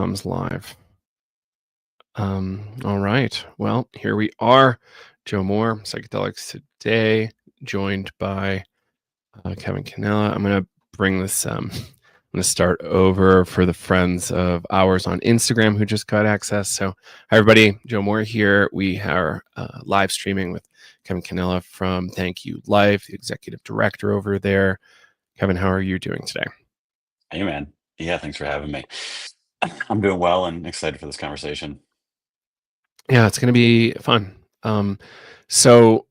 Comes live. All right. Well, here we are. Joe Moore, Psychedelics today, joined by Kevin Canella. I'm going to bring this. I'm going to start over for the friends of ours on Instagram who just got access. So, hi everybody, Joe Moore here. We are live streaming with Kevin Canella from Thank You Life, the executive director over there. Kevin, how are you doing today? Hey, man. Yeah, thanks for having me. I'm doing well and excited for this conversation. Yeah, it's going to be fun. So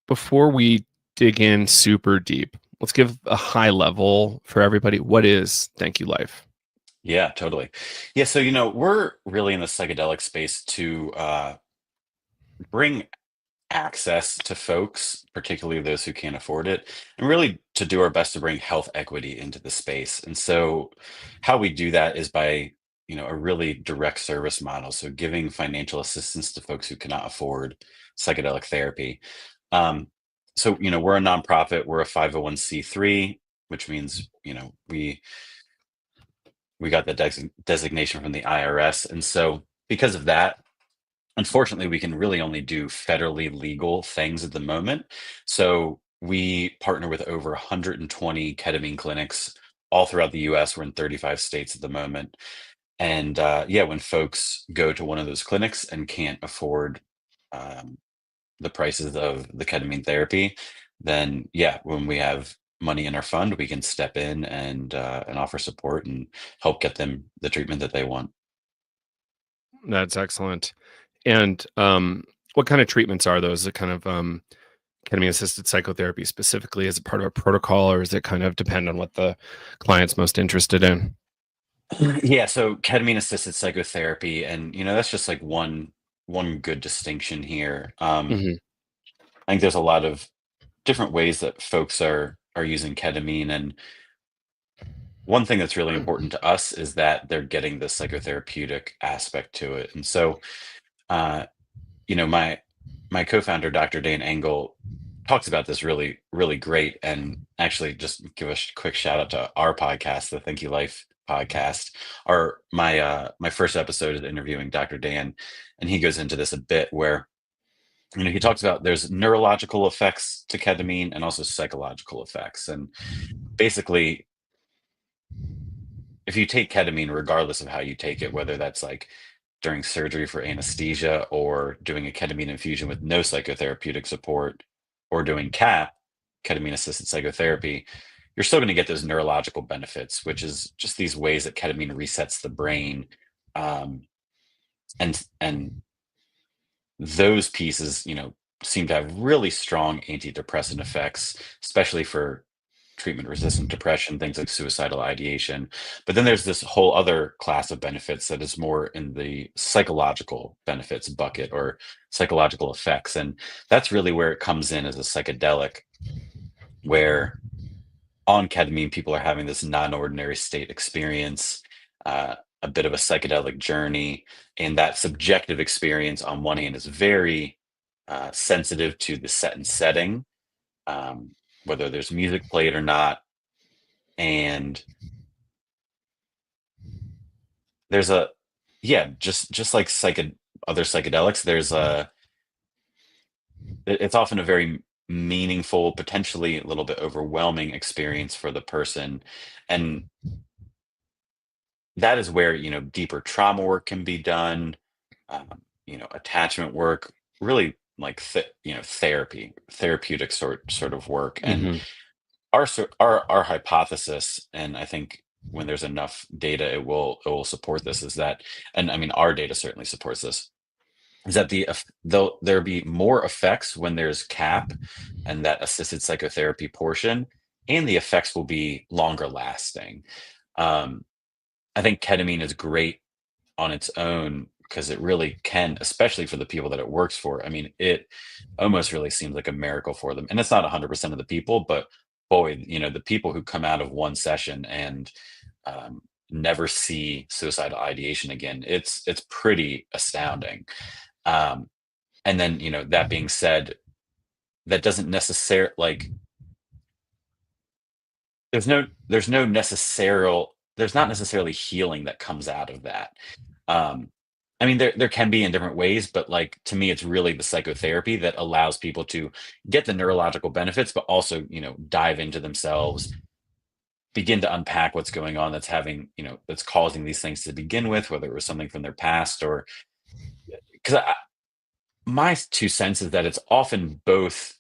before we dig in super deep, let's give a high level for everybody. What is Thank You Life? Yeah, totally. Yeah, so we're really in the psychedelic space to bring access to folks, particularly those who can't afford it, and really to do our best to bring health equity into the space. And so how we do that is by, a really direct service model. So giving financial assistance to folks who cannot afford psychedelic therapy. Um, so, we're a nonprofit, we're a 501c3, which means, we got the designation from the IRS. And so because of that, unfortunately, we can really only do federally legal things at the moment. So we partner with over 120 ketamine clinics all throughout the US. We're in 35 states at the moment. And yeah, when folks go to one of those clinics and can't afford um, the prices of the ketamine therapy, then yeah, when we have money in our fund, we can step in and offer support and help get them the treatment that they want. That's excellent. And what kind of treatments are those? Is it kind of ketamine assisted psychotherapy specifically? Is it part of a protocol or is it kind of depend on what the client's most interested in? Yeah, so ketamine assisted psychotherapy, and that's just like one good distinction here. Hmm. I think there's a lot of different ways that folks are using ketamine, and one thing that's really important to us is that they're getting the psychotherapeutic aspect to it. And so, uh, my co-founder, Dr. Dan Engel, talks about this really, really great. And actually, just give a quick shout out to our podcast, the Thank You Life podcast. My first episode is interviewing Dr. Dan, and he goes into this a bit where he talks about there's neurological effects to ketamine and also psychological effects. And basically, if you take ketamine, regardless of how you take it, whether that's like during surgery for anesthesia or doing a ketamine infusion with no psychotherapeutic support or doing CAP, ketamine assisted psychotherapy, you're still going to get those neurological benefits, which is just these ways that ketamine resets the brain. Um, and those pieces, seem to have really strong antidepressant effects, especially for treatment resistant depression, things like suicidal ideation. But then there's this whole other class of benefits that is more in the psychological benefits bucket or psychological effects. And that's really where it comes in as a psychedelic, where on ketamine, people are having this non ordinary state experience, a bit of a psychedelic journey. And that subjective experience, on one hand, is very sensitive to the set and setting, um, whether there's music played or not. And there's a yeah, just like other psychedelics, it's often a very meaningful, potentially a little bit overwhelming experience for the person. And that is where, deeper trauma work can be done, attachment work, really like therapeutic sort of work. And Hmm. our hypothesis, and I think when there's enough data, it will support this, is that, and I mean our data certainly supports this, is that there'll be more effects when there's CAP and that assisted psychotherapy portion, and the effects will be longer lasting. Um, I think ketamine is great on its own because it really can, especially for the people that it works for. I mean, it almost really seems like a miracle for them. And it's not 100% of the people, but boy, the people who come out of one session and um, never see suicidal ideation again, it's pretty astounding. Um, and then, that being said, that doesn't necessarily like there's no necessarial there's not necessarily healing that comes out of that. Um, I mean, there can be in different ways, but like to me, it's really the psychotherapy that allows people to get the neurological benefits, but also, dive into themselves, begin to unpack what's going on that's having, that's causing these things to begin with, whether it was something from their past or because my two cents is that it's often both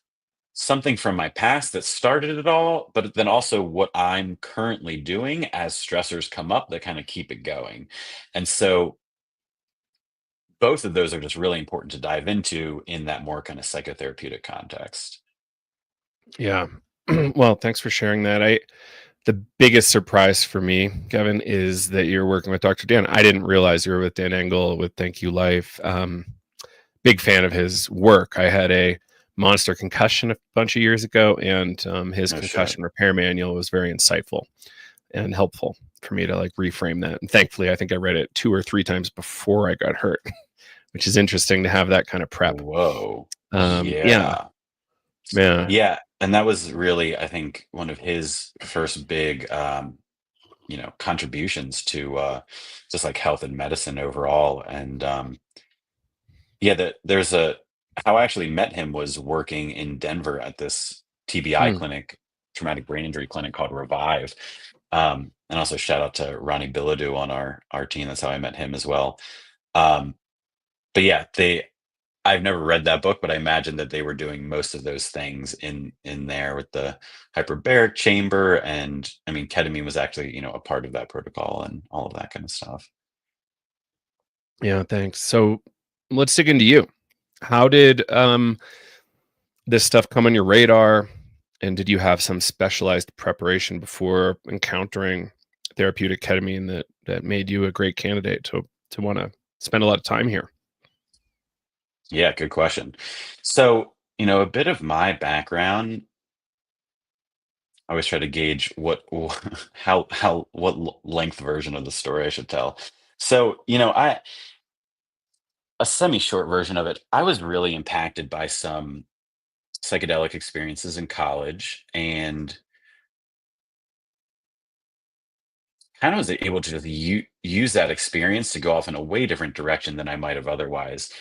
something from my past that started it all, but then also what I'm currently doing as stressors come up that kind of keep it going. And so both of those are just really important to dive into in that more kind of psychotherapeutic context. Yeah. Well, thanks for sharing that. The biggest surprise for me, Kevin, is that you're working with Dr. Dan. I didn't realize you were with Dan Engel with Thank You Life. Big fan of his work. I had a monster concussion a bunch of years ago, and his No shit. concussion repair manual was very insightful and helpful for me to like reframe that. And thankfully, I think I read it 2 or 3 times before I got hurt, which is interesting to have that kind of prep. Whoa. Yeah, Yeah. yeah, Yeah. And that was really, I think, one of his first big contributions to just like health and medicine overall. And yeah, there's a how I actually met him was working in Denver at this TBI mm, clinic, traumatic brain injury clinic called Revive. And also shout out to Ronnie Bilodeau on our team. That's how I met him as well. Um, but yeah, I've never read that book, but I imagine that they were doing most of those things in there with the hyperbaric chamber, and I mean, ketamine was actually a part of that protocol and all of that kind of stuff. yeah. Thanks. So let's dig into you. How did this stuff come on your radar? And did you have some specialized preparation before encountering therapeutic ketamine that made you a great candidate to want to spend a lot of time here? Yeah, good question. So, a bit of my background, I always try to gauge what length version of the story I should tell. So, I a semi-short version of it, I was really impacted by some psychedelic experiences in college and kind of was able to just use that experience to go off in a way different direction than I might have otherwise.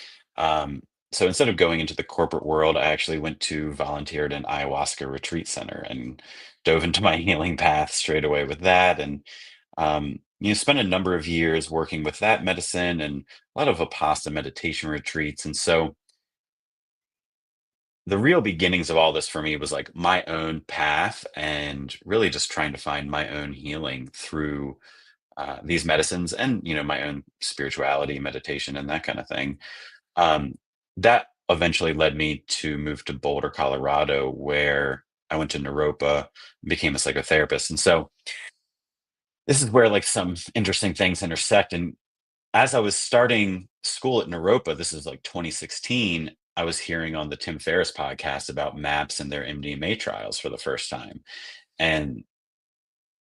So instead of going into the corporate world, I actually went to volunteer at an ayahuasca retreat center and dove into my healing path straight away with that. And spent a number of years working with that medicine and a lot of Vipassana meditation retreats. And so the real beginnings of all this for me was like my own path and really just trying to find my own healing through these medicines and my own spirituality, meditation, and that kind of thing. Um, that eventually led me to move to Boulder, Colorado, where I went to Naropa, became a psychotherapist, and so this is where like some interesting things intersect. And as I was starting school at Naropa, this is like 2016. I was hearing on the Tim Ferriss podcast about MAPS and their MDMA trials for the first time. And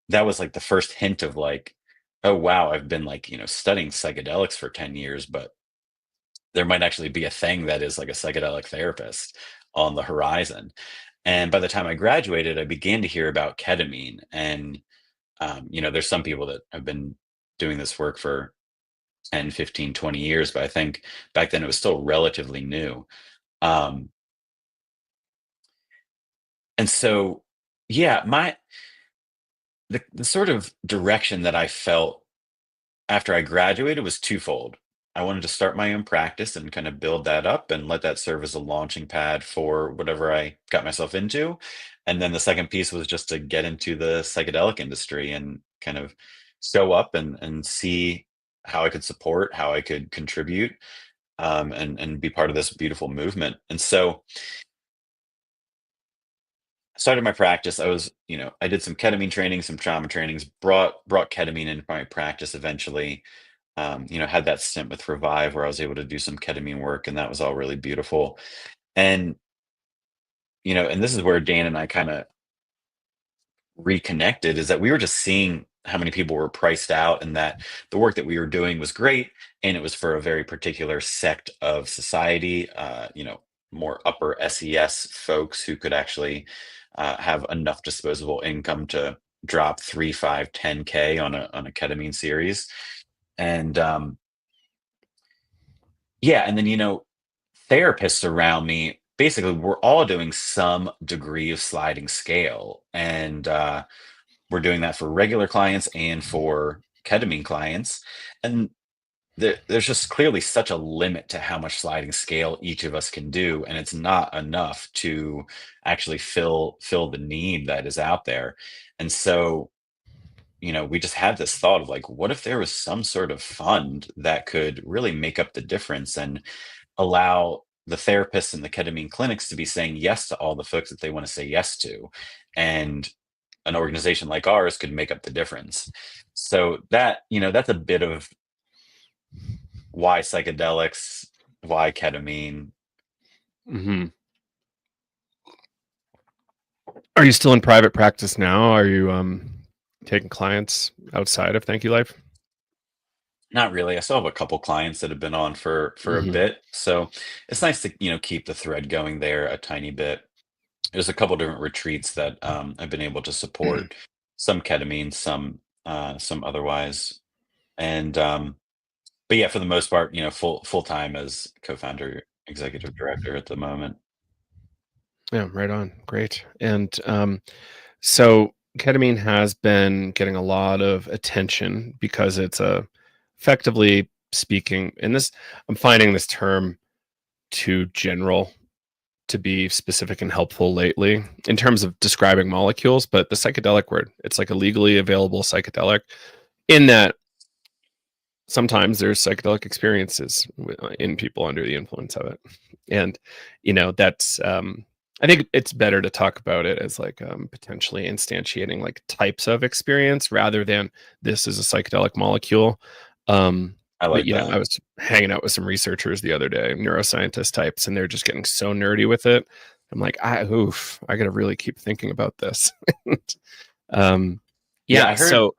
that was like the first hint of like, oh wow, I've been like, studying psychedelics for 10 years, but there might actually be a thing that is like a psychedelic therapist on the horizon. And by the time I graduated, I began to hear about ketamine. And there's some people that have been doing this work for 10, 15, 20 years, but I think back then it was still relatively new. Um, and so yeah, the sort of direction that I felt after I graduated was twofold. I wanted to start my own practice and kind of build that up and let that serve as a launching pad for whatever I got myself into. And then the second piece was just to get into the psychedelic industry and kind of show up and see how I could support, how I could contribute, and be part of this beautiful movement. And so I started my practice. I did some ketamine training, some trauma trainings, brought ketamine into my practice eventually. Had that stint with Revive where I was able to do some ketamine work, and that was all really beautiful. And and this is where Dan and I kind of reconnected, is that we were just seeing how many people were priced out, and that the work that we were doing was great, and it was for a very particular sect of society. More upper SES folks who could actually have enough disposable income to drop 3, 5, 10K on a ketamine series. And yeah, and then therapists around me, basically we're all doing some degree of sliding scale. And we're doing that for regular clients and for ketamine clients. And there's just clearly such a limit to how much sliding scale each of us can do, and it's not enough to actually fill the need that is out there. And so, we just had this thought of like, what if there was some sort of fund that could really make up the difference and allow the therapists and the ketamine clinics to be saying yes to all the folks that they want to say yes to, and an organization like ours could make up the difference. So that's a bit of why psychedelics, why ketamine. Hmm. Are you still in private practice now? Are you taking clients outside of Thank You Life? Not really. I still have a couple clients that have been on for a Hmm. bit, so it's nice to keep the thread going there a tiny bit. There's a couple different retreats that I've been able to support, some ketamine, some otherwise, and but yeah, for the most part, full time as co-founder, executive director at the moment. Yeah, right on. Great. And so ketamine has been getting a lot of attention because it's effectively speaking, and this I'm finding this term too general to be specific and helpful lately in terms of describing molecules, but the psychedelic word, it's like a legally available psychedelic in that sometimes there's psychedelic experiences in people under the influence of it. And that's I think it's better to talk about it as like potentially instantiating like types of experience rather than this is a psychedelic molecule. I But like I that. was hanging out with some researchers the other day, neuroscientist types, and they're just getting so nerdy with it. I'm like, I gotta really keep thinking about this. um Yeah, yeah, I heard. so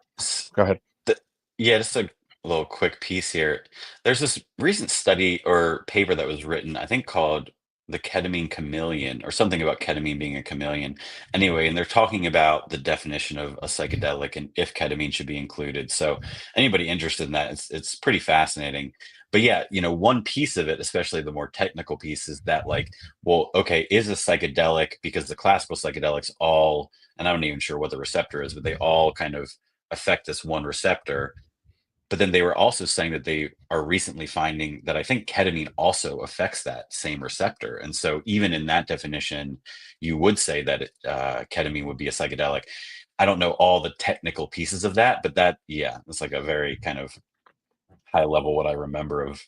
go ahead. Th Yeah, just a little quick piece here. There's this recent study or paper that was written, I think called The Ketamine Chameleon or something about ketamine being a chameleon. Anyway, and they're talking about the definition of a psychedelic and if ketamine should be included. So anybody interested in that, it's pretty fascinating. But yeah, one piece of it, especially the more technical piece, is that like, well, okay, is a psychedelic because the classical psychedelics all, and I'm not even sure what the receptor is, but they all kind of affect this one receptor. But then they were also saying that they are recently finding that I think ketamine also affects that same receptor. And so, even in that definition, you would say that ketamine would be a psychedelic. I don't know all the technical pieces of that, but yeah, it's like a very kind of high level what I remember of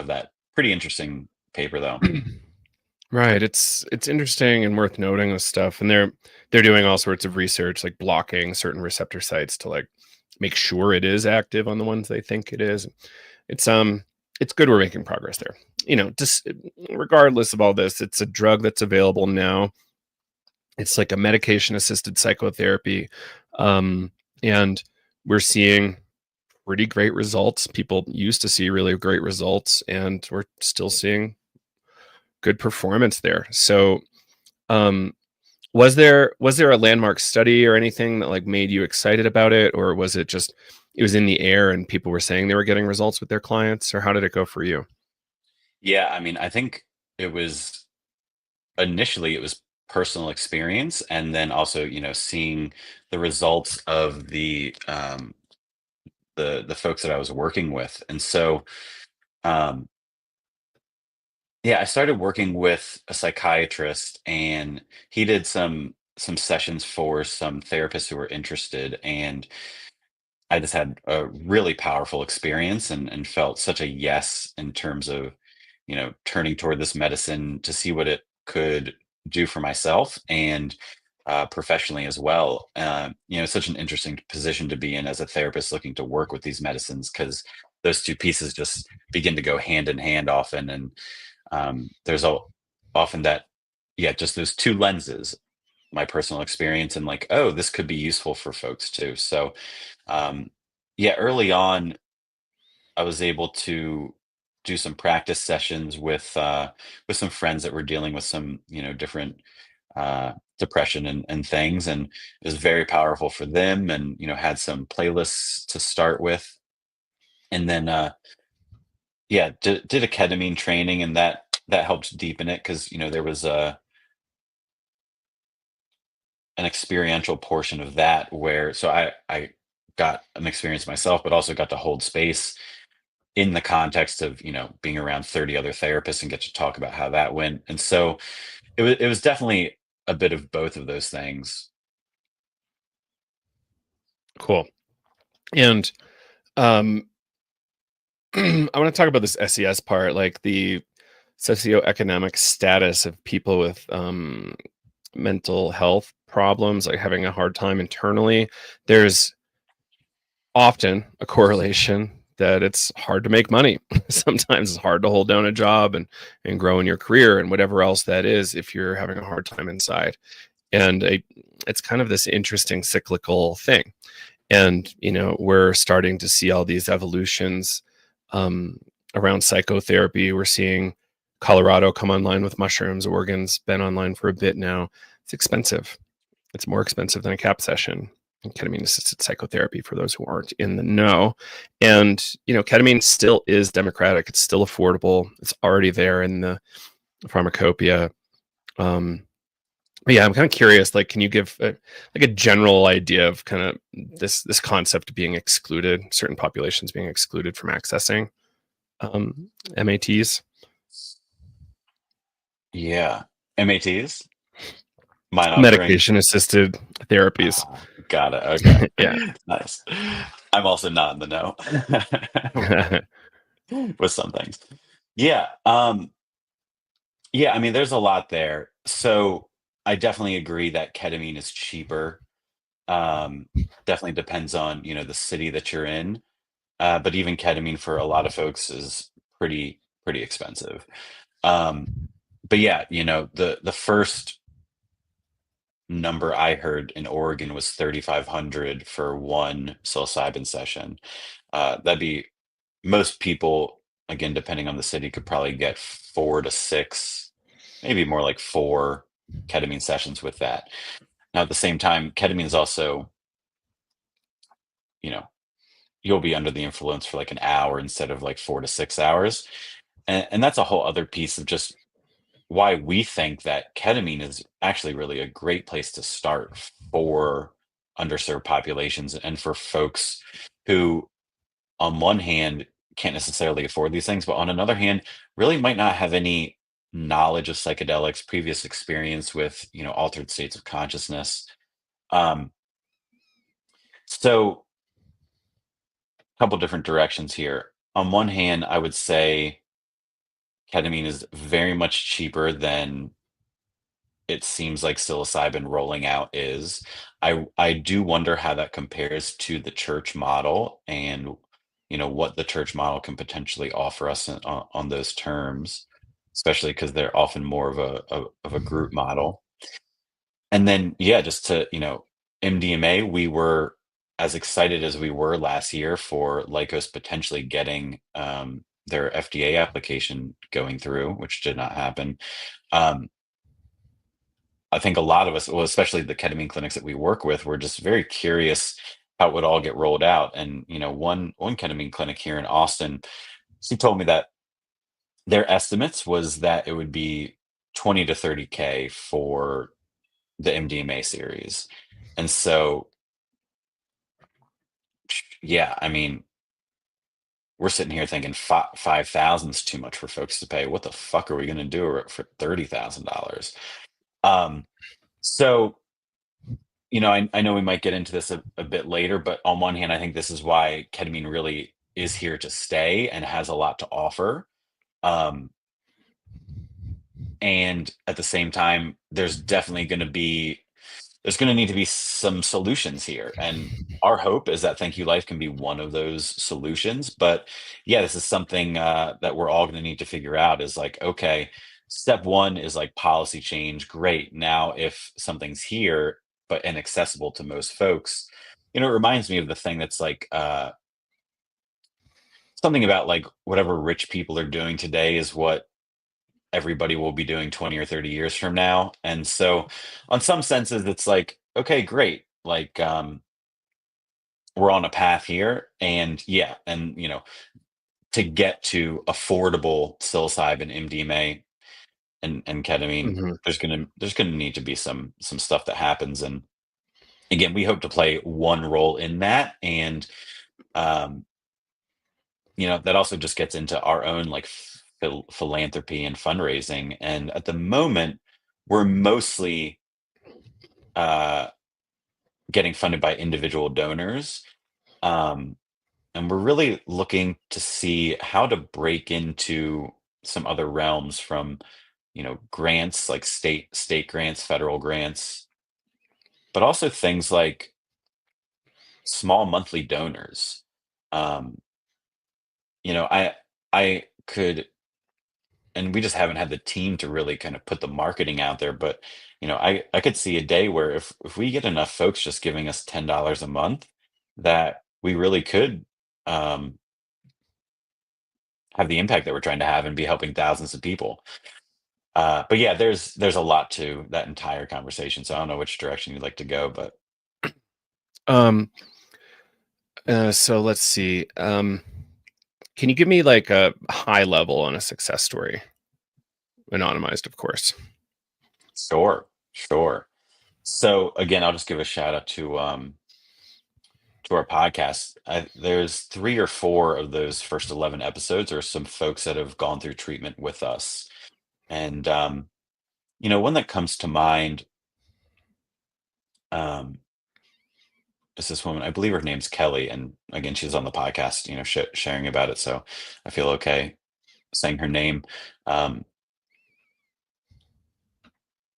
that. Pretty interesting paper, though. Right. It's interesting and worth noting this stuff. And they're doing all sorts of research, like blocking certain receptor sites to like make sure it is active on the ones they think it is. It's it's good we're making progress there. Just regardless of all this, it's a drug that's available now. It's like a medication assisted psychotherapy. And we're seeing pretty great results. People used to see really great results, and we're still seeing good performance there. So, um, was there a landmark study or anything that like made you excited about it, or was it just it was in the air and people were saying they were getting results with their clients, or how did it go for you? Yeah, I mean, I think it was initially it was personal experience, and then also seeing the results of the folks that I was working with. And so um yeah, I started working with a psychiatrist, and he did some sessions for some therapists who were interested, and I just had a really powerful experience, and felt such a yes in terms of, turning toward this medicine to see what it could do for myself and professionally as well. It's such an interesting position to be in as a therapist looking to work with these medicines because those two pieces just begin to go hand in hand often. And there's often that, yeah, just those two lenses, my personal experience and like, oh, this could be useful for folks too. So um, yeah, early on, I was able to do some practice sessions with some friends that were dealing with some, different depression and things, and it was very powerful for them. And had some playlists to start with, and then yeah, did a ketamine training, and that helped deepen it because there was an experiential portion of that where so I got an experience myself, but also got to hold space in the context of being around 30 other therapists and get to talk about how that went. And so it was definitely a bit of both of those things. Cool. And um, I want to talk about this SES part, like the socioeconomic status of people with mental health problems, like having a hard time internally. There's often a correlation that it's hard to make money. Sometimes it's hard to hold down a job and grow in your career and whatever else that is if you're having a hard time inside. And it's kind of this interesting cyclical thing. And we're starting to see all these evolutions um, around psychotherapy. We're seeing Colorado come online with mushrooms. Oregon's been online for a bit now. It's expensive. It's more expensive than a CAP session. Ketamine assisted psychotherapy, for those who aren't in the know. And ketamine still is democratic. It's still affordable. It's already there in the pharmacopoeia. But yeah, I'm kind of curious. Like, can you give a general idea of kind of this concept being excluded, certain populations being excluded from accessing MATs? Yeah. MATs, mind altering. Medication assisted therapies. Got it. Okay. Yeah. Nice. I'm also not in the know with some things. Yeah. Yeah, I mean, there's a lot there. So I definitely agree that ketamine is cheaper. Um, Definitely depends on, the city that you're in. But even ketamine for a lot of folks is pretty expensive. Um, but yeah, the first number I heard in Oregon was 3,500 for one psilocybin session. That'd be most people, again, depending on the city, could probably get 4 to 6, maybe more like 4 ketamine sessions with that. Now, at the same time, ketamine is also, you know, you'll be under the influence for like an hour instead of like 4 to 6 hours. And that's a whole other piece of just why we think that ketamine is actually really a great place to start for underserved populations and for folks who, on one hand, can't necessarily afford these things, but on another hand, really might not have any knowledge of psychedelics, previous experience with, altered states of consciousness. Um, so a couple different directions here. On one hand, I would say ketamine is very much cheaper than it seems like psilocybin rolling out is. I do wonder how that compares to the church model and what the church model can potentially offer us on those terms, especially because they're often more of a group model. And then yeah, just to MDMA, we were as excited as we were last year for Lycos potentially getting their FDA application going through, which did not happen. Um, I think a lot of us, well, especially the ketamine clinics that we work with, were just very curious how it would all get rolled out. And one ketamine clinic here in Austin, she told me that their estimates was that it would be 20 to 30K for the MDMA series. And so, yeah, I mean, we're sitting here thinking 5,000 is too much for folks to pay. What the fuck are we going to do for $30,000? Um, so I know we might get into this a bit later, but on one hand, I think this is why ketamine really is here to stay and has a lot to offer. Um, and at the same time, there's going to need to be some solutions here. And our hope is that Thank You Life can be one of those solutions. But yeah, this is something that we're all going to need to figure out is like, okay, step one is like policy change. Great. Now, if something's here, but inaccessible to most folks, it reminds me of the thing that's like something about like whatever rich people are doing today is what everybody will be doing 20 or 30 years from now. And so on some senses it's like, okay, great. Like we're on a path here, and yeah, and to get to affordable psilocybin, MDMA, and ketamine, Mhm. there's gonna need to be some stuff that happens. And again, we hope to play one role in that. And um, that also just gets into our own like philanthropy and fundraising. And at the moment, we're mostly uh, getting funded by individual donors. Um, and we're really looking to see how to break into some other realms from, grants like state grants, federal grants, but also things like small monthly donors. Um, I could, and we just haven't had the team to really kind of put the marketing out there, but I could see a day where if we get enough folks just giving us $10 a month, that we really could um, have the impact that we're trying to have and be helping thousands of people. But yeah, there's a lot to that entire conversation, so I don't know which direction you'd like to go, but Um, so let's see. Can you give me like a high level on a success story? Anonymized, of course. sure, sure. So again, I'll just give a shout out to our podcast. There's 3 or 4 of those first 11 episodes are some folks that have gone through treatment with us. And one that comes to mind um, is this woman. I believe her name's Kelly, and again, she's on the podcast, sharing about it. So I feel okay saying her name. Um,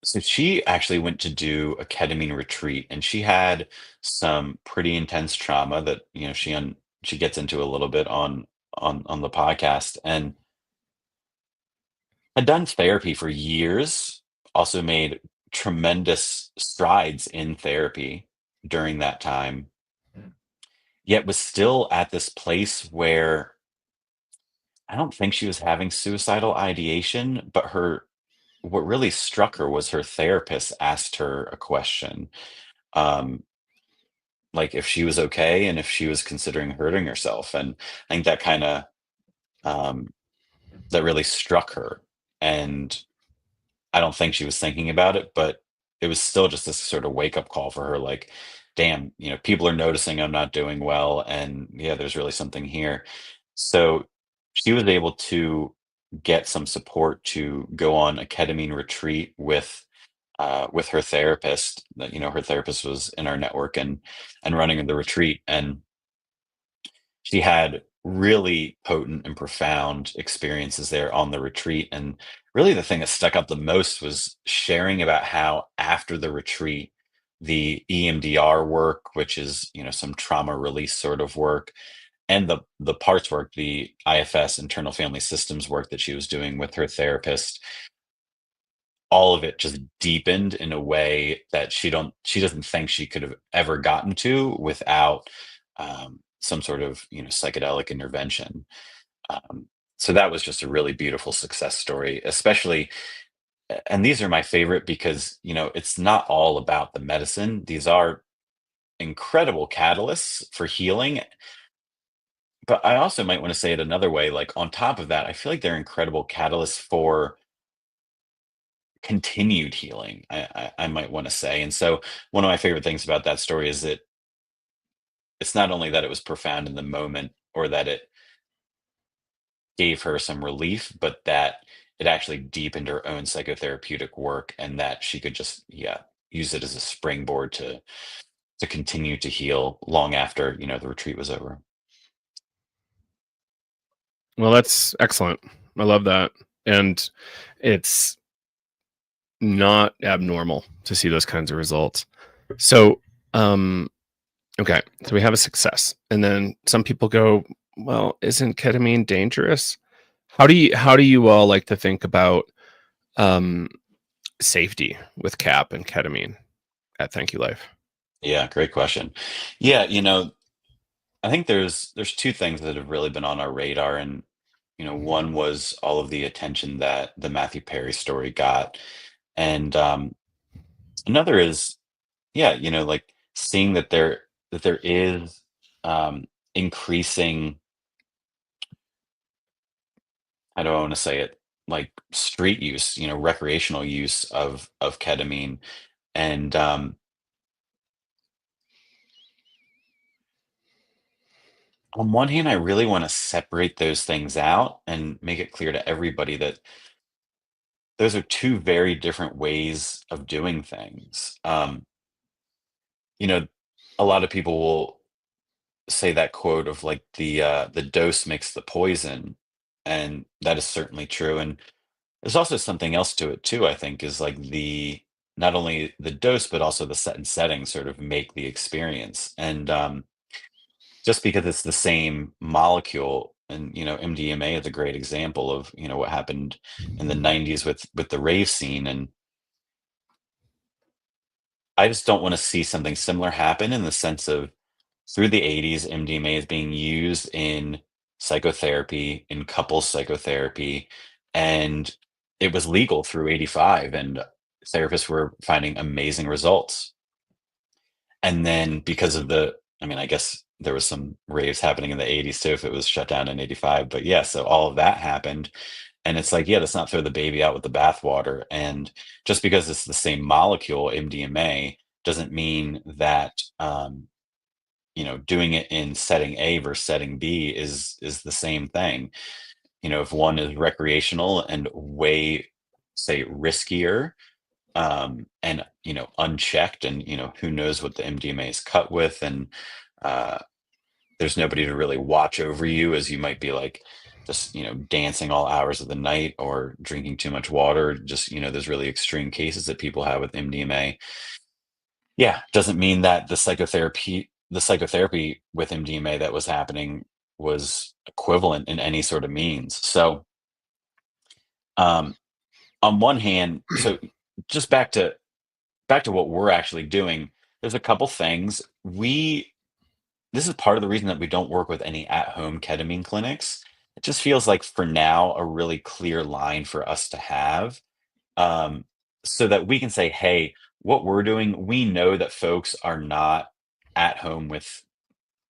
so she actually went to do a ketamine retreat, and she had some pretty intense trauma that she gets into a little bit on the podcast, and had done therapy for years. Also made tremendous strides in therapy during that time, yet was still at this place where I don't think she was having suicidal ideation, but what really struck her was her therapist asked her a question, um, like if she was okay and if she was considering hurting herself. And I think um, that really struck her. And I don't think she was thinking about it, but it was still just this sort of wake up call for her, like, damn, people are noticing I'm not doing well. And yeah, there's really something here. So she was able to get some support to go on a ketamine retreat with her therapist. That her therapist was in our network and running the retreat, and she had really potent and profound experiences there on the retreat. And really the thing that stuck out the most was sharing about how after the retreat, the EMDR work, which is some trauma release sort of work, and the parts work, the IFS, internal family systems work that she was doing with her therapist, all of it just deepened in a way that she doesn't think she could have ever gotten to without some sort of psychedelic intervention. um, so that was just a really beautiful success story, especially. And these are my favorite because it's not all about the medicine. These are incredible catalysts for healing, but I also might want to say it another way. Like on top of that, I feel like they're incredible catalysts for continued healing, I might want to say. And so one of my favorite things about that story is that it's not only that it was profound in the moment or that it gave her some relief, but that it actually deepened her own psychotherapeutic work, and that she could just, yeah, use it as a springboard to continue to heal long after, the retreat was over. Well, that's excellent. I love that. And it's not abnormal to see those kinds of results. So, um, okay, so we have a success, and then some people go, "Well, isn't ketamine dangerous?" How do you all like to think about um, safety with cap and ketamine at Thank You Life? Yeah, great question. Yeah, I think there's 2 things that have really been on our radar. And One was all of the attention that the Matthew Perry story got, and another is, yeah, like seeing that there is increasing, how do I want to say it, like street use, recreational use of ketamine. And on one hand, I really want to separate those things out and make it clear to everybody that those are two very different ways of doing things. You know, a lot of people will say that quote of like the dose makes the poison, and that is certainly true. And there's also something else to it too, I think, is like the not only the dose, but also the set and setting sort of make the experience. And just because it's the same molecule, and MDMA is a great example of what happened in the 90s with the rave scene. And I just don't want to see something similar happen, in the sense of, through the 80s, MDMA is being used in psychotherapy, in couples psychotherapy, and it was legal through 85, and therapists were finding amazing results. And then because of I mean, I guess there was some raves happening in the 80s too, if it was shut down in 85. But yeah, so all of that happened. And it's like, yeah, let's not throw the baby out with the bathwater. And just because it's the same molecule, MDMA, doesn't mean that doing it in setting A versus setting B is the same thing. If one is recreational and way, say, riskier, and unchecked, and who knows what the MDMA is cut with, and uh, there's nobody to really watch over you, as you might be like just dancing all hours of the night, or drinking too much water. Just there's really extreme cases that people have with MDMA. Yeah, doesn't mean that the psychotherapy with MDMA that was happening was equivalent in any sort of means. So, um, on one hand, so just back to what we're actually doing, there's a couple things. This is part of the reason that we don't work with any at-home ketamine clinics. It just feels like, for now, a really clear line for us to have, um, so that we can say, hey, what we're doing, we know that folks are not at home with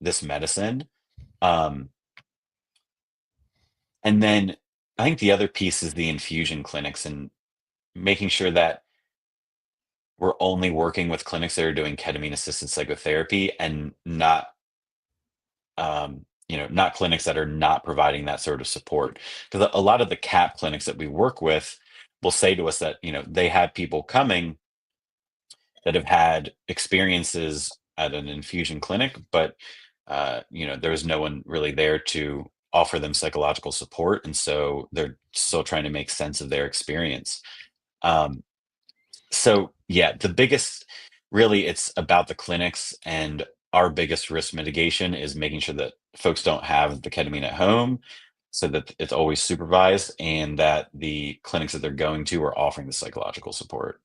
this medicine. Um, and then I think the other piece is the infusion clinics, and making sure that we're only working with clinics that are doing ketamine assisted psychotherapy, and not clinics that are not providing that sort of support. Because a lot of the CAP clinics that we work with will say to us that they have people coming that have had experiences at an infusion clinic, but there was no one really there to offer them psychological support, and so they're still trying to make sense of their experience. Um, so yeah, the biggest, really, it's about the clinics, and our biggest risk mitigation is making sure that folks don't have the ketamine at home, so that it's always supervised, and that the clinics that they're going to are offering the psychological support.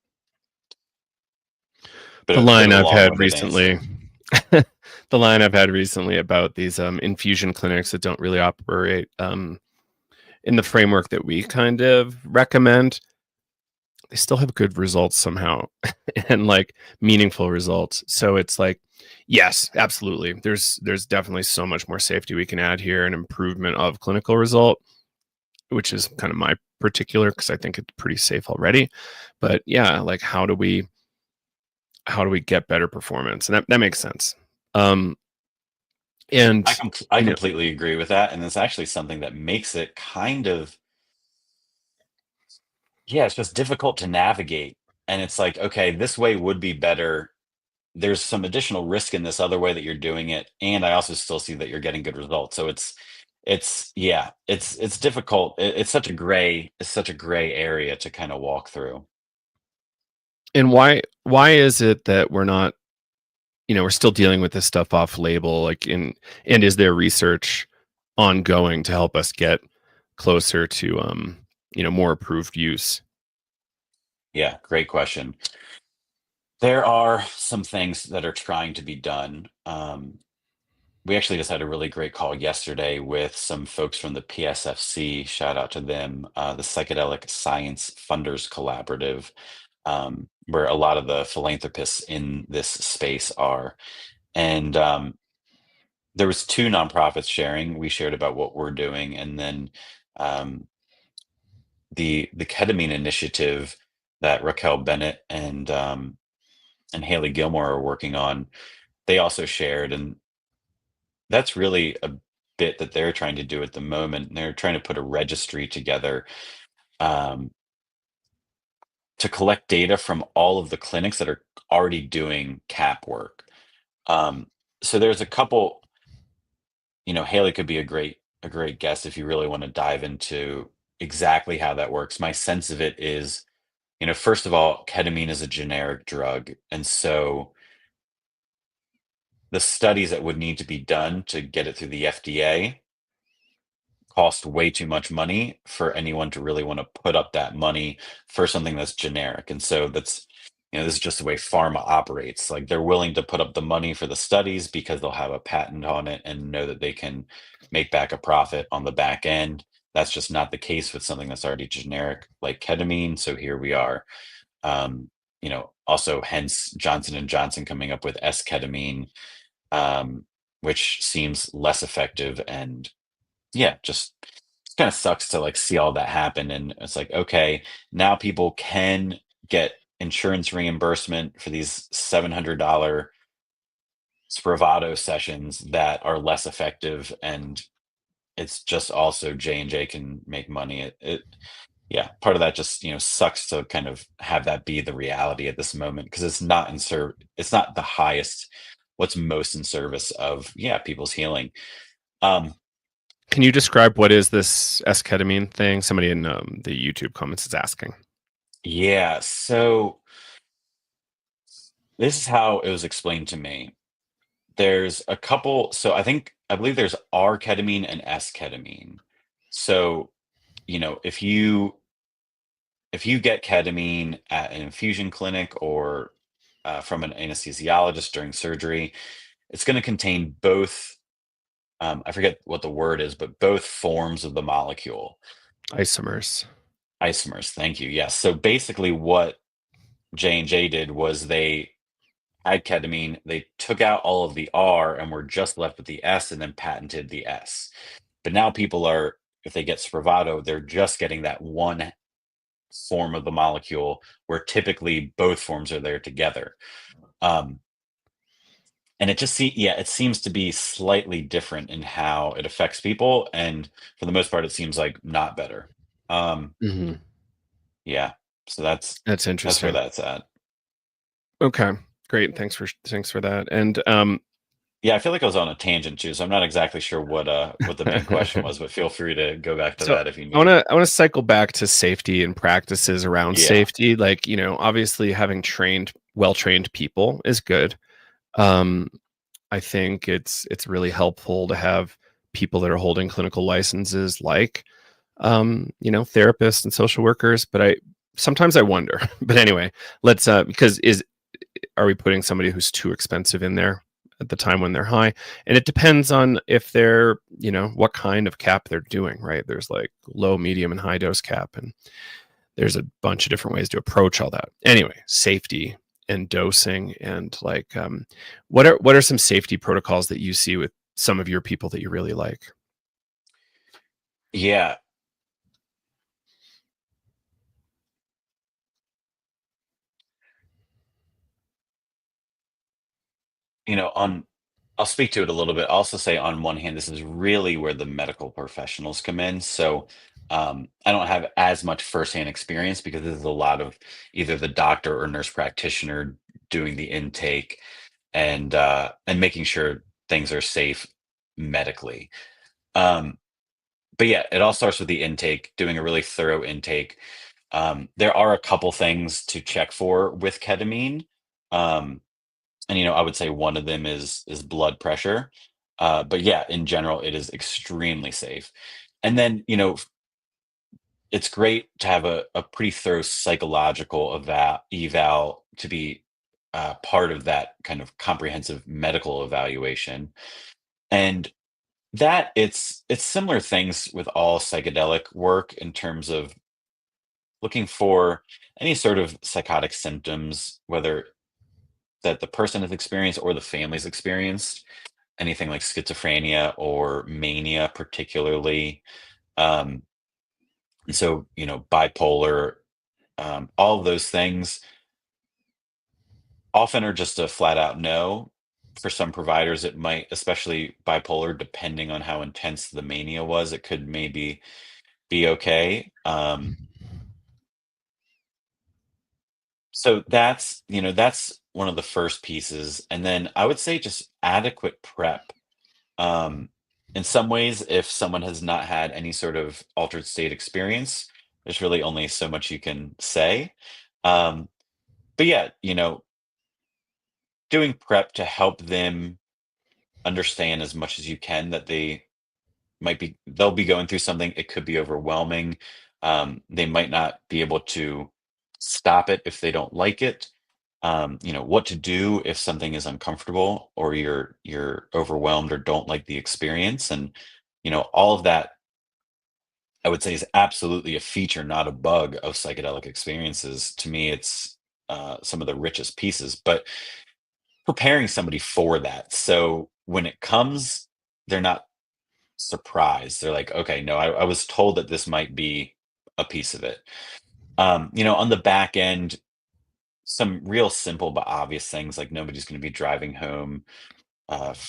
The Bit line of a I've had long-winded recently, answer. the line I've had recently about these infusion clinics that don't really operate in the framework that we kind of recommend, they still have good results somehow and like meaningful results. So it's like, yes, absolutely. There's definitely so much more safety we can add here and improvement of clinical result, which is kind of my particular, because I think it's pretty safe already. But yeah, like how do we get better performance? And that makes sense. Um, I and I you know, completely agree with that, and it's actually something that makes it kind of, yeah, it's just difficult to navigate. And it's like, okay, this way would be better. There's some additional risk in this other way that you're doing it, and I also still see that you're getting good results. So yeah, it's difficult. It's such a gray area to kind of walk through. and why is it that we're not, we're still dealing with this stuff off label, like and is there research ongoing to help us get closer to more approved use? Yeah, great question. There are some things that are trying to be done. we actually just had a really great call yesterday with some folks from the PSFC. Shout out to them, the Psychedelic Science Funders Collaborative, where a lot of the philanthropists in this space are. And there was two nonprofits sharing. We shared about what we're doing, and then um, the ketamine initiative that Raquel Bennett and Haley Gilmore are working on. They also shared, and that's really a bit that they're trying to do at the moment. They're trying to put a registry together um, to collect data from all of the clinics that are already doing CAP work. Um, so there's a couple. Haley could be a great guest if you really want to dive into exactly how that works. My sense of it is, first of all, ketamine is a generic drug, and so the studies that would need to be done to get it through the FDA cost way too much money for anyone to really want to put up that money for something that's generic. And so this is just the way pharma operates. Like, they're willing to put up the money for the studies because they'll have a patent on it and know that they can make back a profit on the back end. That's just not the case with something that's already generic like ketamine. So here we are. Also, hence Johnson and Johnson coming up with S-ketamine, which seems less effective. And yeah, just kind of sucks to like see all that happen. And it's like, okay, now people can get insurance reimbursement for these $700 Spravato sessions that are less effective, and it's just also J&J can make money. Yeah, part of that just sucks to kind of have that be the reality at this moment, because it's not the highest, what's most in service of people's healing. um Can you describe what is this esketamine thing? Somebody in the YouTube comments is asking. yeah, so this is how it was explained to me. There's a couple. So I believe there's R-ketamine and S-ketamine. So, if you get ketamine at an infusion clinic or from an anesthesiologist during surgery, it's going to contain both. I forget what the word is, but both forms of the molecule. Isomers. Isomers. Thank you. Yes. So basically, what J&J did was they had ketamine, they took out all of the R and were just left with the S, and then patented the S. But now people are, if they get Spravato, they're just getting that one form of the molecule, where typically both forms are there together. Um, and it seems to be slightly different in how it affects people, and for the most part, it seems like not better. Um, Mm-hmm. yeah, so That's that's where interesting. that's at. Okay, great. Thanks for that. And Yeah, I feel like I was on a tangent too, so I'm not exactly sure what the main question was, but feel free to go back to so that if you I want need. to I want to cycle back to safety and practices around Yeah. safety. Like, obviously having well-trained people is good. Um, I think it's really helpful to have people that are holding clinical licenses, like therapists and social workers. But sometimes I wonder. But anyway, let's because is are we putting somebody who's too expensive in there at the time when they're high? And it depends on if they're, what kind of cap they're doing, right? There's like low, medium, and high dose cap, and there's a bunch of different ways to approach all that. Anyway, safety and dosing, and like, what are some safety protocols that you see with some of your people that you really like? Yeah. On I'll speak to it a little bit. I'll also say, on one hand, this is really where the medical professionals come in. So I don't have as much firsthand experience, because this is a lot of either the doctor or nurse practitioner doing the intake, and making sure things are safe medically. Um, but yeah, it all starts with the intake, doing a really thorough intake. There are a couple things to check for with ketamine. Um, and I would say one of them is blood pressure. But yeah, in general, it is extremely safe. And then it's great to have a pretty thorough psychological eval to be part of that kind of comprehensive medical evaluation. And that it's similar things with all psychedelic work in terms of looking for any sort of psychotic symptoms, whether that the person has experienced or the family's experienced, anything like schizophrenia or mania, particularly. Um, and so, bipolar, all of those things often are just a flat out no. For some providers, it might, especially bipolar, depending on how intense the mania was, it could maybe be okay. So that's one of the first pieces. And then I would say just adequate prep. Um, in some ways, if someone has not had any sort of altered state experience, there's really only so much you can say. Um, but yeah, doing prep to help them understand as much as you can that they'll be going through something. It could be overwhelming. They might not be able to stop it if they don't like it. What to do if something is uncomfortable or you're overwhelmed or don't like the experience. And all of that I would say is absolutely a feature, not a bug of psychedelic experiences. To me, it's some of the richest pieces, but preparing somebody for that. So when it comes, they're not surprised. They're like, okay, no, I was told that this might be a piece of it. On the back end, some real simple but obvious things like nobody's going to be driving home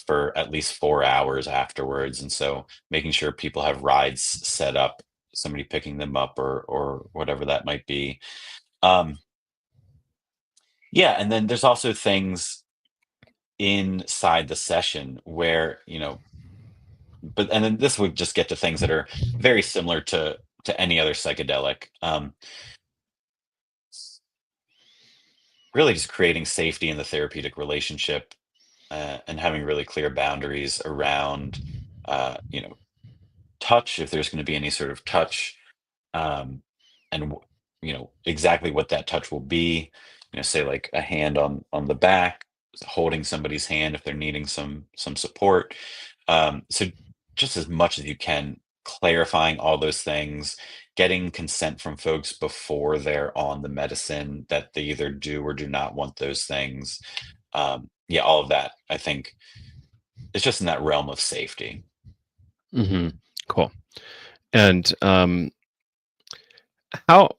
for at least 4 hours afterwards, and so making sure people have rides set up, somebody picking them up or whatever that might be. Um, yeah, and then there's also things inside the session where but and then this would just get to things that are very similar to any other psychedelic. Really just creating safety in the therapeutic relationship, and having really clear boundaries around touch, if there's going to be any sort of touch, um, and exactly what that touch will be. Say like a hand on the back, holding somebody's hand if they're needing some support. So just as much as you can, clarifying all those things, getting consent from folks before they're on the medicine that they either do or do not want those things. Yeah, all of that. I think it's just in that realm of safety. Hmm. Cool. And how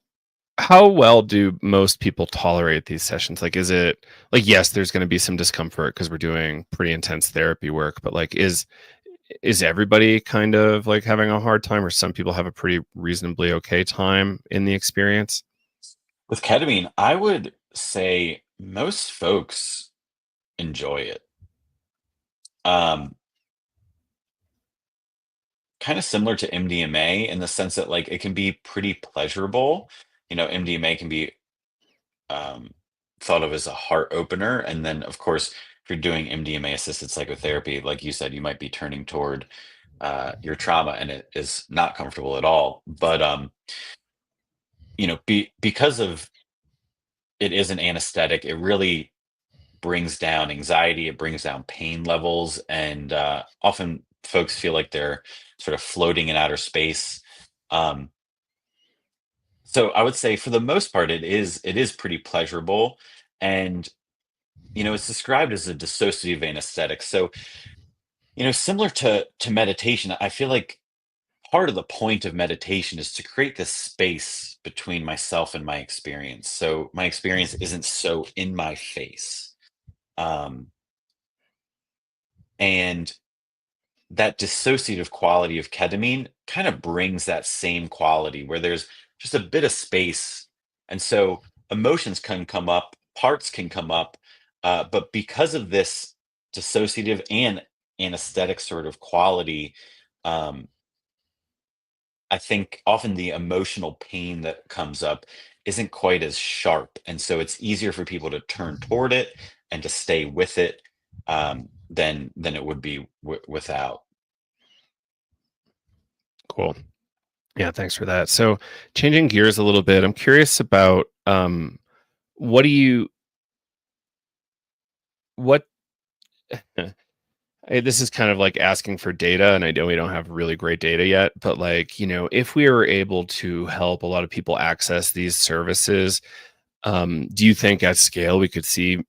how well do most people tolerate these sessions? Like, is it like, yes, there's going to be some discomfort because we're doing pretty intense therapy work, but like, is everybody kind of like having a hard time, or some people have a pretty reasonably okay time in the experience? With ketamine, I would say most folks enjoy it. Um, Kind of similar to MDMA in the sense that like it can be pretty pleasurable. MDMA can be um, thought of as a heart opener, and then of course, if you're doing MDMA assisted psychotherapy, like you said, you might be turning toward your trauma, and it is not comfortable at all. But because of it is an anesthetic, it really brings down anxiety, it brings down pain levels, and often folks feel like they're sort of floating in outer space. Um, so I would say for the most part, it is pretty pleasurable, and it's described as a dissociative anesthetic. So similar to meditation, I feel like part of the point of meditation is to create this space between myself and my experience. So my experience isn't so in my face. Um, and that dissociative quality of ketamine kind of brings that same quality where there's just a bit of space. And so emotions can come up, parts can come up, but because of this dissociative and anesthetic sort of quality, um, I think often the emotional pain that comes up isn't quite as sharp. And so it's easier for people to turn toward it and to stay with it, than it would be without. Cool. Yeah, thanks for that. So, changing gears a little bit, I'm curious about what do you what this is kind of like asking for data, and I know we don't have really great data yet, but like, if we were able to help a lot of people access these services, do you think at scale we could see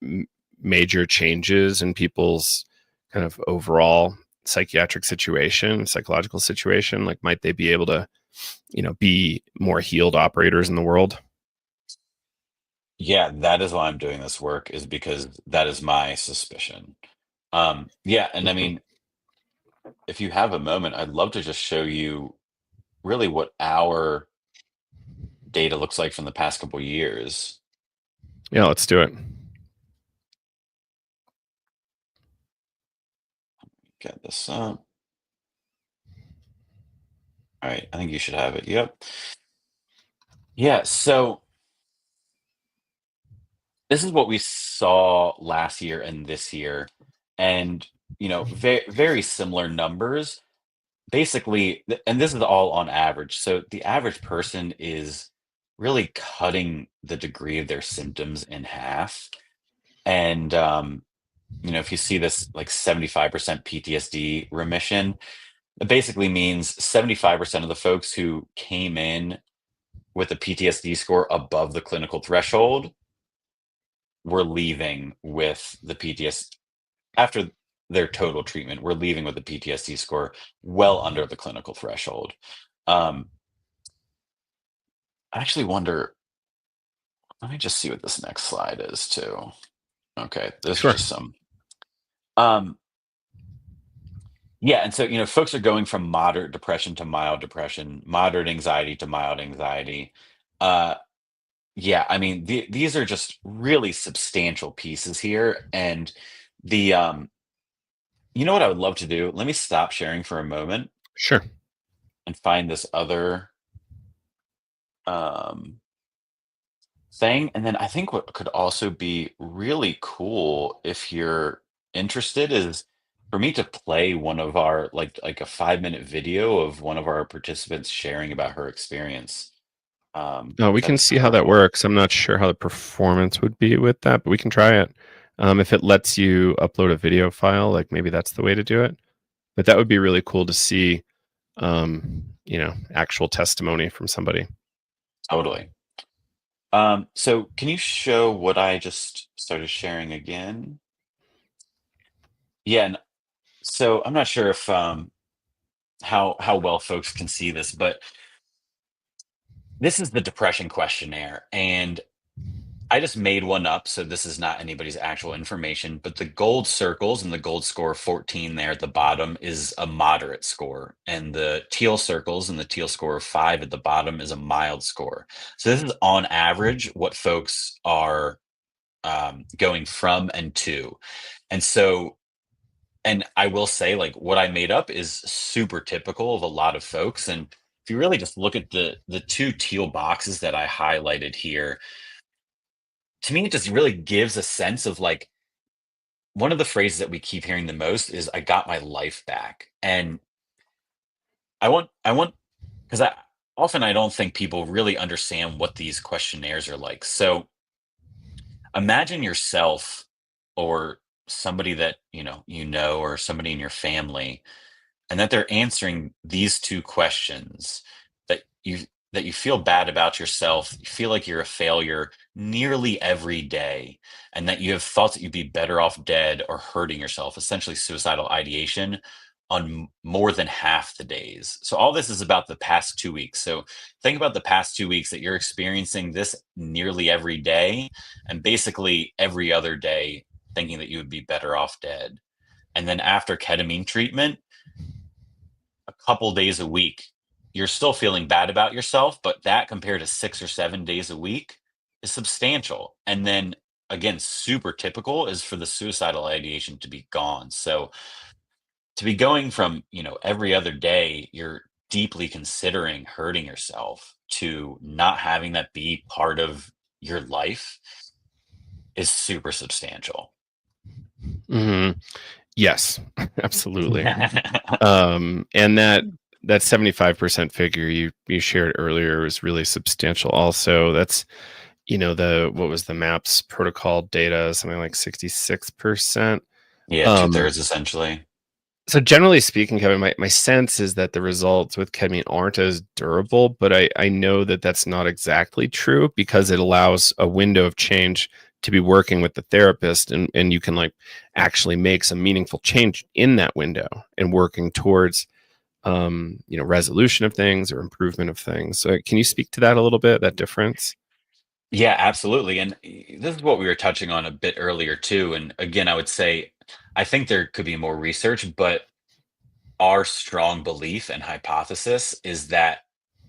m- major changes in people's kind of overall psychiatric situation, psychological situation? Like, might they be able to, be more healed operators in the world? Yeah, that is why I'm doing this work, is because that is my suspicion. Yeah, and I Mhm. mean, if you have a moment, I'd love to just show you really what our data looks like from the past couple years. Yeah, let's do it. Get this up. All right, I think you should have it. Yep. Yeah, so this is what we saw last year and this year, and very similar numbers. Basically, and this is all on average. So the average person is really cutting the degree of their symptoms in half. And if you see this like 75% PTSD remission, it basically means 75% of the folks who came in with a PTSD score above the clinical threshold were leaving with the PTSD after their total treatment. We're leaving with a PTSD score well under the clinical threshold. Um, I actually wonder, let me just see what this next slide is too. Okay, this is Sure. just some. Um, yeah, and so folks are going from moderate depression to mild depression, moderate anxiety to mild anxiety. Uh, yeah, I mean these are just really substantial pieces here, and the you know what I would love to do? Let me stop sharing for a moment Sure. and find this other um thing. And then I think what could also be really cool, if you're interested, is for me to play one of our like a 5-minute video of one of our participants sharing about her experience. We That can is see how that her. works. I'm not sure how the performance would be with that, but we can try it. If it lets you upload a video file, like maybe that's the way to do it. But that would be really cool to see, actual testimony from somebody. Totally. So can you show what I just started sharing again? Yeah, and so I'm not sure if how well folks can see this, but this is the depression questionnaire, and I just made one up, so this is not anybody's actual information, but the gold circles and the gold score 14 there at the bottom is a moderate score, and the teal circles and the teal score of 5 at the bottom is a mild score. So this is on average what folks are going from and to. And so, and I will say, like, what I made up is super typical of a lot of folks. And if you really just look at the two teal boxes that I highlighted here, to me, it just really gives a sense of like, one of the phrases that we keep hearing the most is "I got my life back," and I want because I don't think people really understand what these questionnaires are like. So imagine yourself or somebody that or somebody in your family, and that they're answering these two questions, that you feel bad about yourself, you feel like you're a failure nearly every day, and that you have thoughts that you'd be better off dead or hurting yourself, essentially suicidal ideation, on more than half the days. So all this is about the past 2 weeks. So think about the past 2 weeks that you're experiencing this nearly every day, and basically every other day thinking that you would be better off dead. And then after ketamine treatment, a couple days a week, you're still feeling bad about yourself, but that compared to 6 or 7 days a week is substantial. And then again, super typical is for the suicidal ideation to be gone. So to be going from, every other day, you're deeply considering hurting yourself, to not having that be part of your life is super substantial. Hmm. Yes, absolutely. And that 75% figure you shared earlier is really substantial. Also, that's the what was the MAPS protocol data, something like 66%. Yeah, two Um, thirds essentially. so generally speaking, Kevin, my sense is that the results with ketamine aren't as durable, but I know that that's not exactly true because it allows a window of change to be working with the therapist, and you can like actually make some meaningful change in that window and working towards resolution of things or improvement of things. So can you speak to that a little bit, that difference? Yeah, absolutely. And this is what we were touching on a bit earlier too. And again, I would say I think there could be more research, but our strong belief and hypothesis is that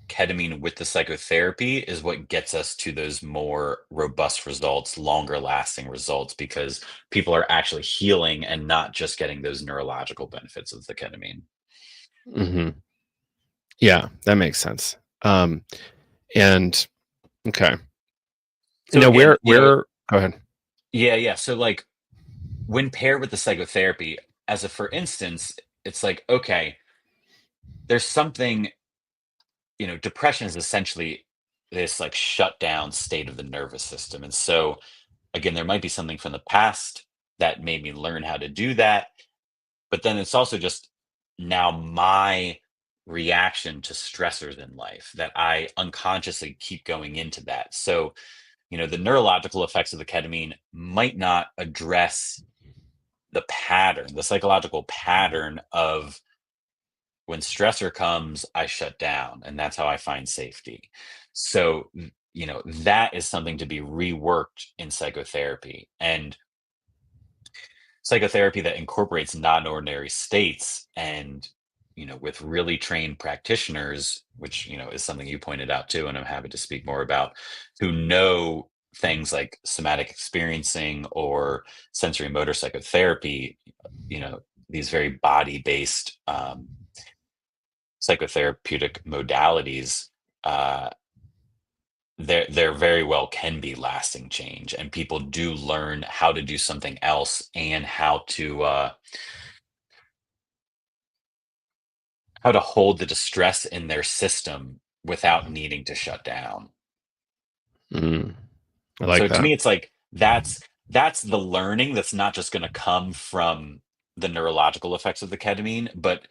ketamine with the psychotherapy is what gets us to those more robust results, longer lasting results, because people are actually healing and not just getting those neurological benefits of the ketamine. Hmm. Yeah, that makes sense. And okay. So Now, again, where? Go ahead. yeah. So like when paired with the psychotherapy, as a for instance, it's like, okay, there's something, depression is essentially this like shut down state of the nervous system. And so again, there might be something from the past that made me learn how to do that. But then it's also just now my reaction to stressors in life that I unconsciously keep going into that. So, the neurological effects of the ketamine might not address the pattern, the psychological pattern of when stressor comes, I shut down, and that's how I find safety. So, that is something to be reworked in psychotherapy. And psychotherapy that incorporates non-ordinary states and with really trained practitioners, which is something you pointed out too, and I'm happy to speak more about, who know things like somatic experiencing or sensory motor psychotherapy, these very body-based psychotherapeutic modalities. There very well can be lasting change, and people do learn how to do something else and how to hold the distress in their system without needing to shut down. Mm, I So like to that. me, it's like that's the learning that's not just going to come from the neurological effects of the ketamine, but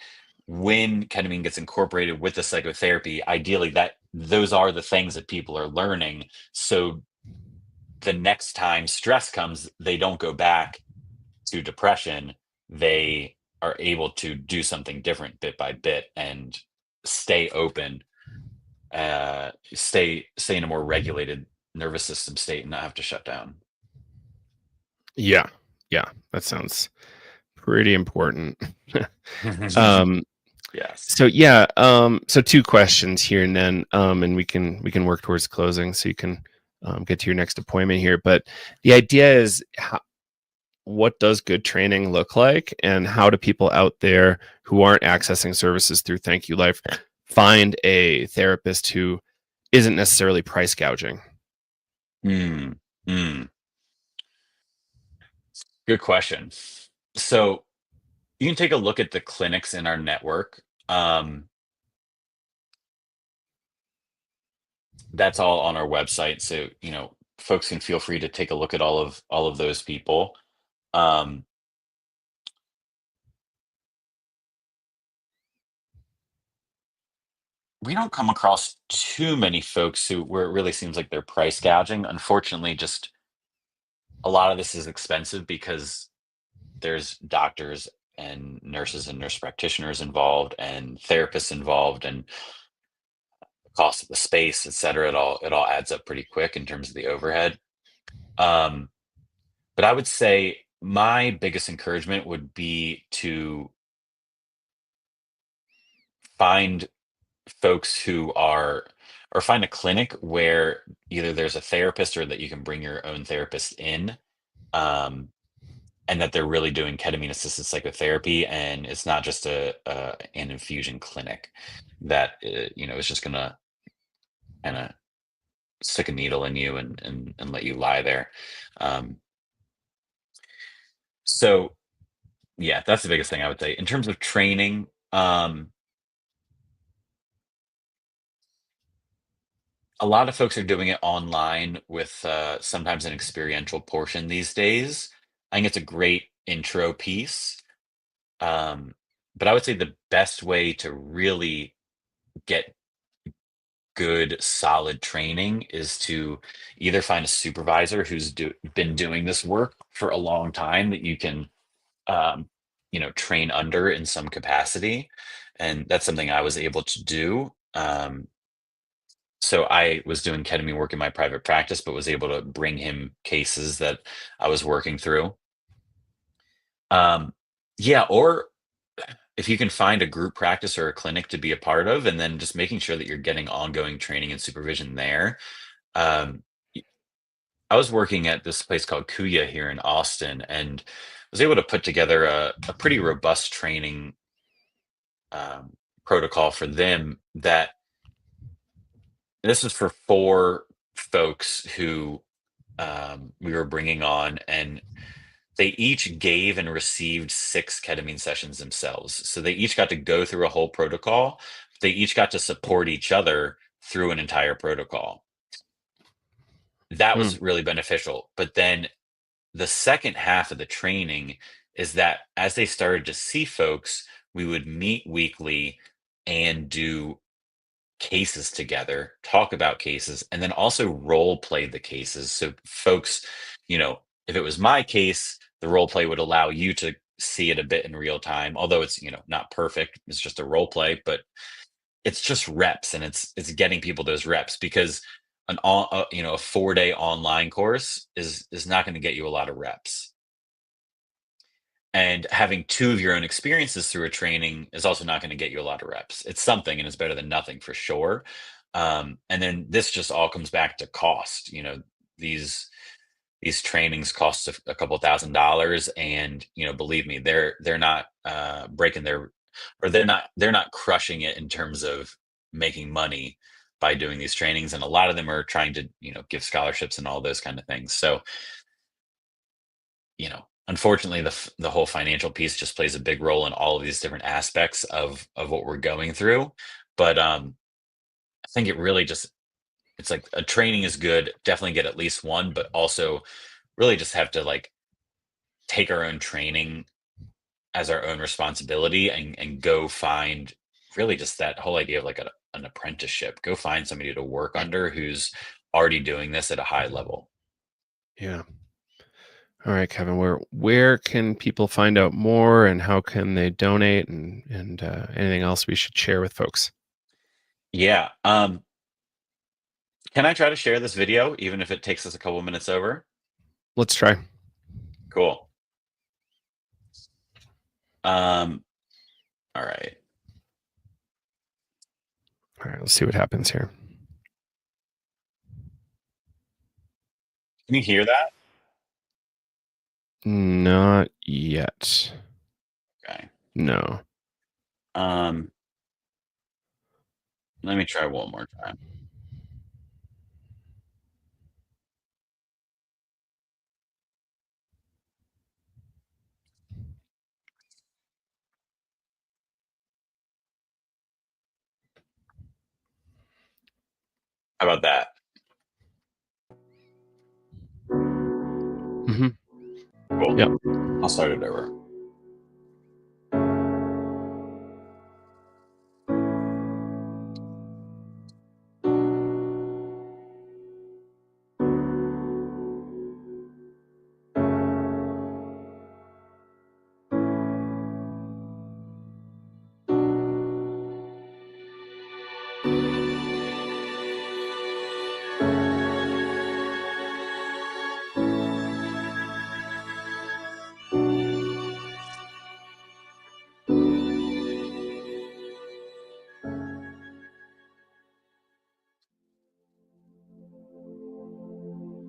when ketamine gets incorporated with the psychotherapy, ideally that those are the things that people are learning. So the next time stress comes, they don't go back to depression. They are able to do something different bit by bit and stay open, stay in a more regulated nervous system state and not have to shut down. Yeah, yeah, that sounds pretty important. um, Yes. so yeah, so two questions here, and then and we can work towards closing, so you can get to your next appointment here. But the idea is, what does good training look like, and how do people out there who aren't accessing services through Thank You Life find a therapist who isn't necessarily price gouging? Mm, mm. Good question. So you can take a look at the clinics in our network. That's all on our website, so folks can feel free to take a look at all of those people. Um, we don't come across too many folks where it really seems like they're price gouging. Unfortunately, just a lot of this is expensive because there's doctors and nurses and nurse practitioners involved and therapists involved and the cost of the space, et cetera. It all adds up pretty quick in terms of the overhead. Um, but I would say my biggest encouragement would be to find folks who are or find a clinic where either there's a therapist or that you can bring your own therapist in, um, and that they're really doing ketamine assisted psychotherapy, and it's not just an infusion clinic that is just gonna kind of stick a needle in you and let you lie there. um, so yeah, that's the biggest thing I would say in terms of training. A lot of folks are doing it online with sometimes an experiential portion these days. I think it's a great intro piece. But I would say the best way to really get good, solid training is to either find a supervisor who's been doing this work for a long time that you can, um, train under in some capacity. And that's something I was able to do. So I was doing ketamine work in my private practice, but was able to bring him cases that I was working through. Yeah, or if you can find a group practice or a clinic to be a part of, and then just making sure that you're getting ongoing training and supervision there. Um, y- I was working at this place called Kuya here in Austin, and was able to put together a pretty robust training um, protocol for them. That this is for 4 folks who we were bringing on, and they each gave and received 6 ketamine sessions themselves. So they each got to go through a whole protocol. They each got to support each other through an entire protocol. That Hmm. was really beneficial. But then the second half of the training is that as they started to see folks, we would meet weekly and do cases together, talk about cases, and then also role play the cases. So folks, if it was my case, the role play would allow you to see it a bit in real time, although it's, not perfect. It's just a role play, but it's just reps, and it's getting people those reps, because a 4-day online course is not going to get you a lot of reps. And having 2 of your own experiences through a training is also not gonna get you a lot of reps. It's something, and it's better than nothing for sure. And then this just all comes back to cost. These these trainings cost a couple $1,000s, and, believe me, they're not, breaking their or they're not crushing it in terms of making money by doing these trainings, and a lot of them are trying to, give scholarships and all those kind of things. So, unfortunately, the whole financial piece just plays a big role in all of these different aspects of what we're going through. But I think it really just it's like a training is good. Definitely get at least one, but also really just have to like take our own training as our own responsibility, and go find really just that whole idea of like an apprenticeship. Go find somebody to work under who's already doing this at a high level. Yeah. All right, Kevin. Where can people find out more, and how can they donate, and anything else we should share with folks? Yeah. Can I try to share this video even if it takes us a couple minutes over? Let's try. Cool. Um, all right. All right, let's see what happens here. Can you hear that? Not yet. Okay. No. Um, Let me try one more time. How about that? Hmm. Cool. Yep. I'll start it over.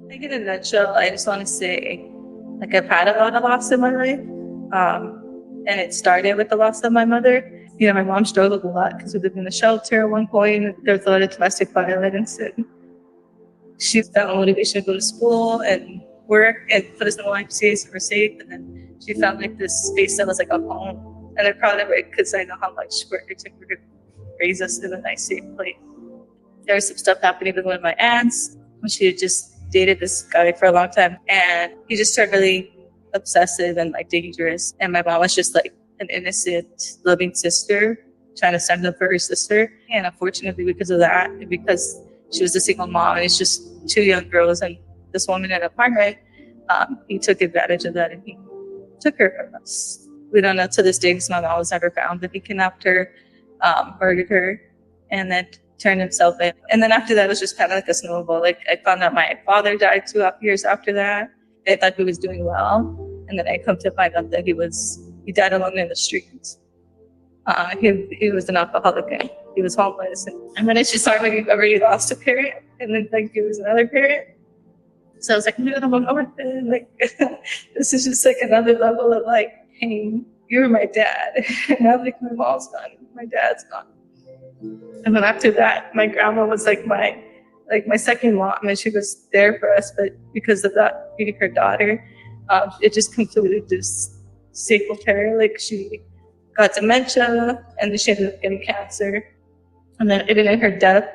I think in a nutshell, I just want to say, like, I've had a lot of loss in my life. And it started with the loss of my mother. My mom struggled a lot because we lived in a shelter at one point. There was a lot of domestic violence. And she found motivation to go to school and work and put us in a life space for safe. And then she found like this space that was like a home. And I'm proud of it because I know how much work it took her to raise us in a nice, safe place. There was some stuff happening with one of my aunts when she had just dated this guy for a long time. And he just started really obsessive and like dangerous. And my mom was just like an innocent, loving sister trying to stand up for her sister. And unfortunately, because of that, and because she was a single mom and it's just two young girls and this woman in an apartment, he took advantage of that and he took her from us. We don't know to this day because my mom was never found, but he kidnapped her, murdered her, and then turned himself in. And then after that, it was just kind of like a snowball. Like I found out my father died 2 years after that. I thought he was doing well. And then I come to find out that he died alone in the streets. He was an alcoholic and he was homeless. And then I just saw like, I've already lost a parent and then like he was another parent. So I was like, no, I'm over it. Like, this is just like another level of like pain. You were my dad. And now like my mom's gone, my dad's gone. And then after that, my grandma was like my second mom, and she was there for us. But because of that being her daughter, it just completely disabled her. Like she got dementia, and then she ended up getting cancer. And then even in her death,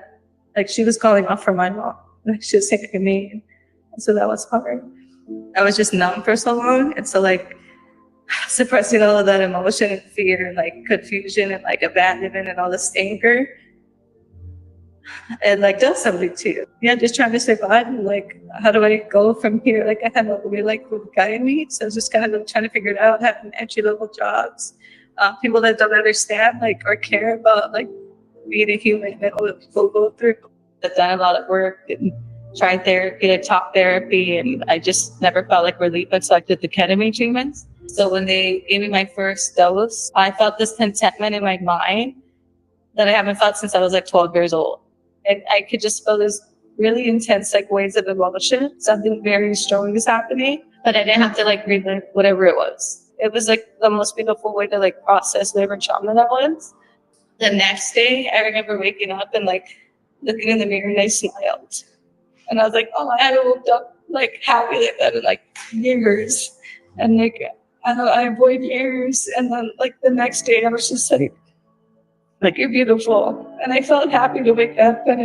like she was calling off for my mom. Like she was thinking of me. And so that was hard. I was just numb for so long. And so like suppressing all of that emotion and fear and like confusion and like abandonment and all this anger, it like does something to you. Yeah, just trying to survive and like, how do I go from here? Like I had nobody like who would guide me. So I was just kind of trying to figure it out, having entry level jobs, people that don't understand like or care about like being a human and what people go through. I've done a lot of work and tried therapy and talk therapy, and I just never felt like relief until I did the ketamine treatments. So when they gave me my first dose, I felt this contentment in my mind that I haven't felt since I was like 12 years old. And I could just feel this really intense like waves of emotion. Something very strong is happening, but I didn't have to like relive whatever it was. It was like the most beautiful way to like process whatever trauma that was. The next day, I remember waking up and like looking in the mirror and I smiled. And I was like, oh, I haven't woke up like happy like that in like years. And like, I avoid years. And then like the next day I was just like, you're beautiful. And I felt happy to wake up and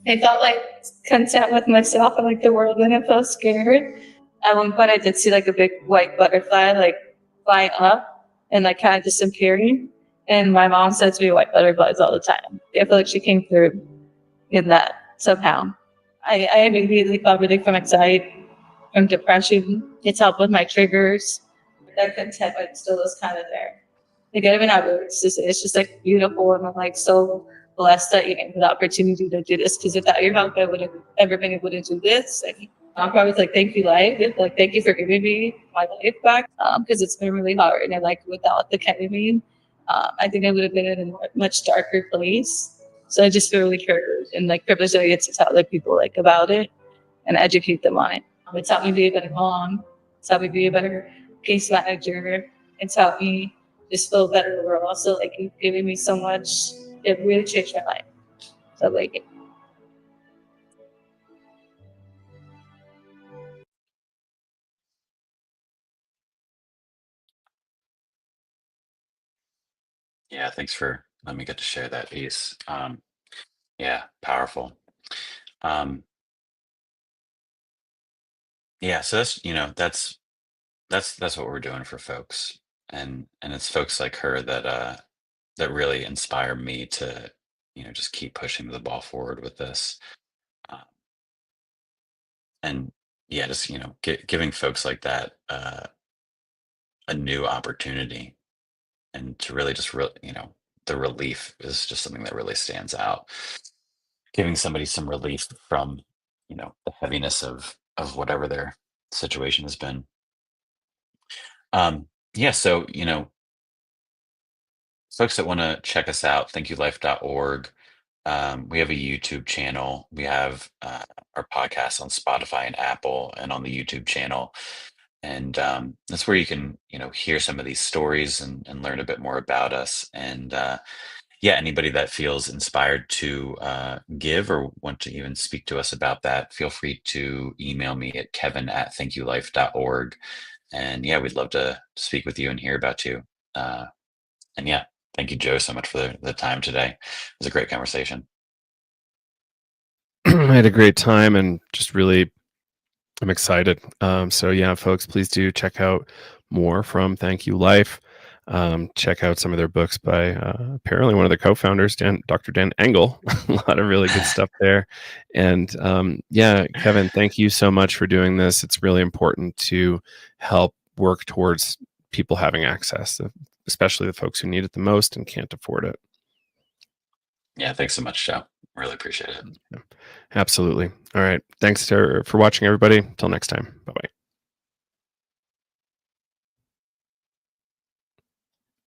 I felt like content with myself and like the world, and I felt scared. At one point I did see like a big white butterfly like flying up and like kind of disappearing. And my mom said to me white butterflies all the time. I feel like she came through in that somehow. I immediately felt relief from anxiety, from depression. It's helped with my triggers. That contentment still is kind of there. Like I don't even have words to say. It's just like beautiful, and I'm like so blessed that you gave me the opportunity to do this. Because without your help, I wouldn't have ever been able to do this. And I'm probably like, thank you, life. Like thank you for giving me my life back. Because it's been really hard, and like without the ketamine, I think I would have been in a much darker place. So I just feel really privileged and like privileged that I get to tell other people like about it and educate them on it. It's helped me be a better mom. It's helped me be a better case manager. It's helped me just feel better overall. So like you've given me so much. It really changed my life. So like Yeah, thanks for letting me get to share that piece. Yeah, powerful. Um, yeah, so that's that's what we're doing for folks, and it's folks like her that that really inspire me to just keep pushing the ball forward with this, uh, and yeah, just giving folks like that a new opportunity, and to really just the relief is just something that really stands out. Giving somebody some relief from the heaviness of whatever their situation has been. Yeah, so folks that want to check us out, thankyoulife.org. We have a YouTube channel. We have our podcast on Spotify and Apple, and on the YouTube channel. And that's where you can hear some of these stories and learn a bit more about us. And yeah, anybody that feels inspired to give or want to even speak to us about that, feel free to email me at kevin@thankyoulife.org. And yeah, we'd love to speak with you and hear about you. And yeah, thank you, Joe, so much for the time today. It was a great conversation. I had a great time and just really I'm excited. So yeah, folks, please do check out more from Thank You Life. Check out some of their books by apparently one of the co-founders, Dr. Dan Engel. A lot of really good stuff there. And yeah, Kevin, thank you so much for doing this. It's really important to help work towards people having access, especially the folks who need it the most and can't afford it. Yeah, thanks so much, Joe. Really appreciate it. Absolutely. All right. Thanks for watching, everybody. Until next time. Bye-bye.